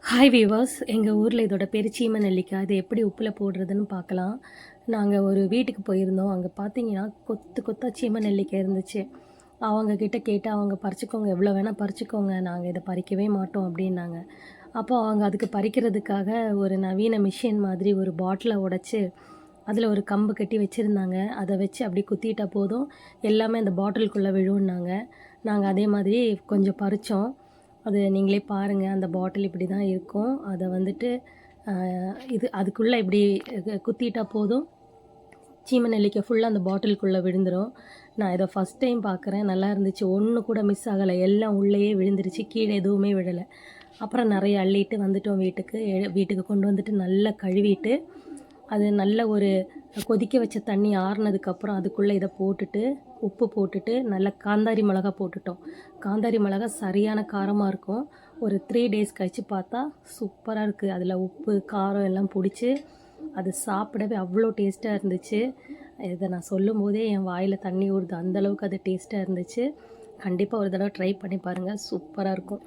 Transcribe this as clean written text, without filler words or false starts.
Hi viewers, எங்கள் ஊரில் இதோட பேர் சீம நெல்லிக்காய். இது எப்படி உப்பில் போடுறதுன்னு பார்க்கலாம். நாங்கள் ஒரு வீட்டுக்கு போயிருந்தோம். அங்கே பார்த்தீங்கன்னா கொத்து கொத்தாக சீம நெல்லிக்காய் இருந்துச்சு. அவங்கக்கிட்ட கேட்டு, அவங்க பறிச்சுக்கோங்க, எவ்வளோ வேணால் பறிச்சுக்கோங்க, நாங்கள் இதை பறிக்கவே மாட்டோம் அப்படின்னாங்க. அப்போ அவங்க அதுக்கு பறிக்கிறதுக்காக ஒரு நவீன மிஷின் மாதிரி ஒரு பாட்டிலை உடைச்சி அதில் ஒரு கம்பு கட்டி வச்சுருந்தாங்க. அதை வச்சு அப்படி குத்திட்டா போதும், எல்லாமே அந்த பாட்டிலுக்குள்ளே விழுன்னாங்க. நாங்கள் அதே மாதிரி கொஞ்சம் பறித்தோம். அது நீங்களே பாருங்கள், அந்த பாட்டில் இப்படி தான் இருக்கும். அதை வந்துட்டு இது அதுக்குள்ளே இப்படி குத்திட்டா போதும், சீம நெல்லிக்காய் ஃபுல்லாக அந்த பாட்டிலுக்குள்ளே விழுந்துடும். நான் இதை ஃபஸ்ட் டைம் பார்க்குறேன். நல்லா இருந்துச்சு. ஒன்று கூட மிஸ் ஆகலை. எல்லாம் உள்ளேயே விழுந்துருச்சு. கீழே எதுவுமே விழலை. அப்புறம் நிறைய அள்ளிட்டு வந்துட்டோம் வீட்டுக்கு. வீட்டுக்கு கொண்டு வந்துட்டு நல்லா கழுவிட்டு, அது நல்ல ஒரு கொதிக்க வச்ச தண்ணி ஆறுனதுக்கப்புறம் அதுக்குள்ளே இதை போட்டுட்டு, உப்பு போட்டுட்டு, நல்லா காந்தாரி மிளகா போட்டுட்டோம். காந்தாரி மிளகா சரியான காரமாக இருக்கும். ஒரு 3 டேஸ் கழித்து பார்த்தா சூப்பராக இருக்குது. அதில் உப்பு, காரம் எல்லாம் பிடிச்சி அது சாப்பிடவே அவ்வளோ டேஸ்ட்டாக இருந்துச்சு. இதை நான் சொல்லும்போதே என் வாயில் தண்ணி ஊறுது. அந்தளவுக்கு அது டேஸ்ட்டாக இருந்துச்சு. கண்டிப்பாக ஒரு தடவை ட்ரை பண்ணி பாருங்கள். சூப்பராக இருக்கும்.